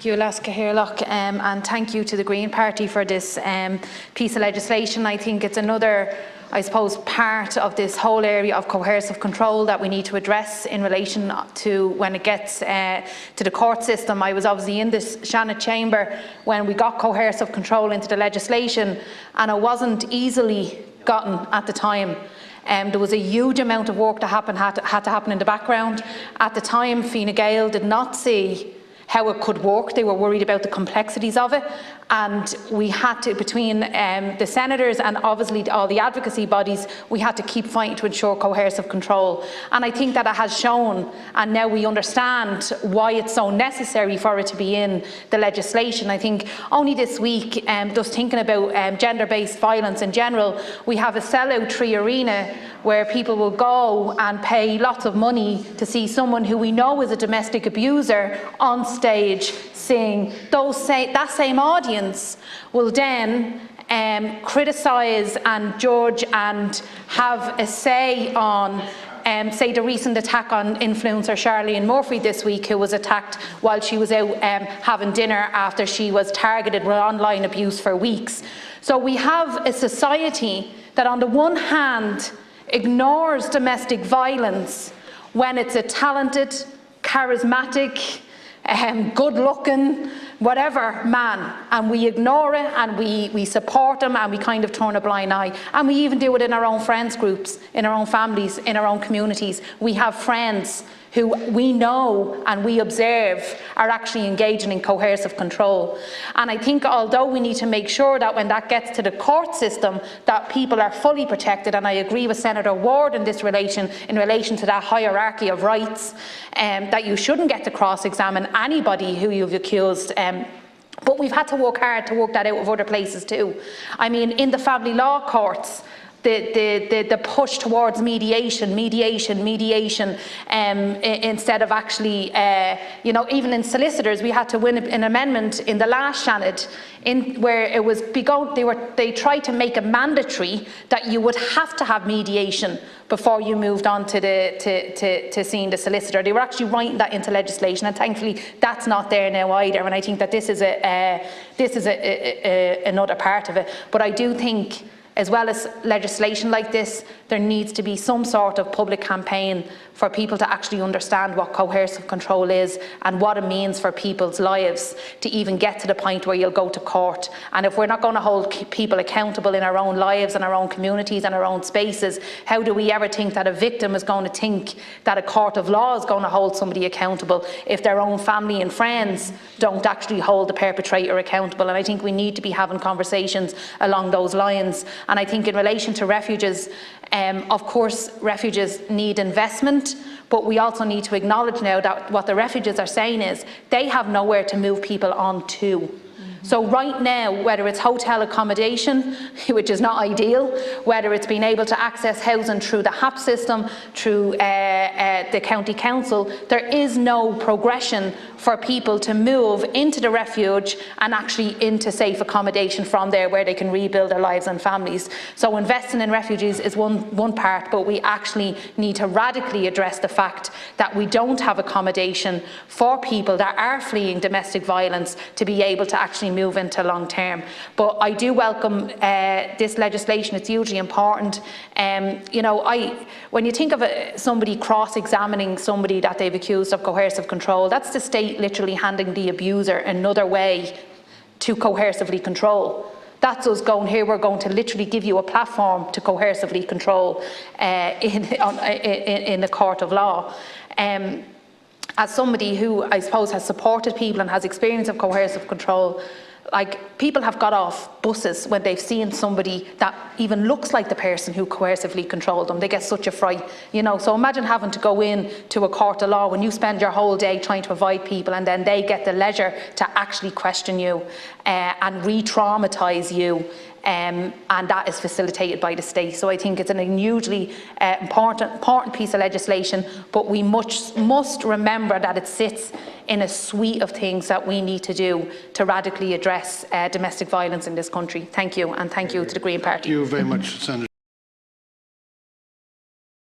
Thank you, Alaska Hairlock, and thank you to the Green Party for this piece of legislation. I think it's another, I suppose, part of this whole area of coercive control that we need to address in relation to when it gets to the court system. I was obviously in this Shannon chamber when we got coercive control into the legislation, and it wasn't easily gotten at the time. There was a huge amount of work that had to happen in the background. At the time, Fine Gael did not see how it could work. They were worried about the complexities of it, and we had to, between the senators and obviously all the advocacy bodies, we had to keep fighting to ensure coercive control. And I think that it has shown, and now we understand why it's so necessary for it to be in the legislation. I think only this week, just thinking about gender-based violence in general, we have a sellout Tree Arena where people will go and pay lots of money to see someone who we know is a domestic abuser on stage sing. That same audience will then criticise and judge and have a say on say the recent attack on influencer Charlene Murphy this week, who was attacked while she was out having dinner after she was targeted with online abuse for weeks. So we have a society that on the one hand ignores domestic violence when it's a talented, charismatic, good-looking, whatever man, and we ignore it and we support them and we kind of turn a blind eye. And we even do it in our own friends groups, in our own families, in our own communities. We have friends who we know and we observe are actually engaging in coercive control. And I think although we need to make sure that when that gets to the court system that people are fully protected, and I agree with Senator Ward in this relation to that hierarchy of rights, that you shouldn't get to cross-examine anybody who you've accused. But we've had to work hard to work that out with other places too. I mean, in the family law courts, the push towards mediation, instead of actually, even in solicitors, we had to win an amendment in the last Shannon, where it was they tried to make it mandatory that you would have to have mediation before you moved on to seeing the solicitor. They were actually writing that into legislation, and thankfully that's not there now either. And I think that this is another part of it. But I do think, as well as legislation like this, there needs to be some sort of public campaign for people to actually understand what coercive control is and what it means for people's lives to even get to the point where you'll go to court. And if we're not going to hold people accountable in our own lives and our own communities and our own spaces, how do we ever think that a victim is going to think that a court of law is going to hold somebody accountable if their own family and friends don't actually hold the perpetrator accountable? And I think we need to be having conversations along those lines. And I think in relation to refuges, of course, refuges need investment, but we also need to acknowledge now that what the refuges are saying is they have nowhere to move people on to. So right now, whether it's hotel accommodation, which is not ideal, whether it's being able to access housing through the HAP system, through the county council, there is no progression for people to move into the refuge and actually into safe accommodation from there where they can rebuild their lives and families. So investing in refugees is one part, but we actually need to radically address the fact that we don't have accommodation for people that are fleeing domestic violence to be able to actually move into long term. But I do welcome this legislation. It's hugely important. When you think of somebody cross-examining somebody that they've accused of coercive control, that's the state literally handing the abuser another way to coercively control. That's us going, here we're going to literally give you a platform to coercively control in the court of law. As somebody who I suppose has supported people and has experience of coercive control, like, people have got off buses when they've seen somebody that even looks like the person who coercively controlled them. They get such a fright, So imagine having to go in to a court of law when you spend your whole day trying to avoid people, and then they get the leisure to actually question you and re-traumatise you. And that is facilitated by the state. So I think it's an hugely important piece of legislation, but we must remember that it sits in a suite of things that we need to do to radically address domestic violence in this country. Thank you, and thank you to the Green Party. Thank you very much, Senator.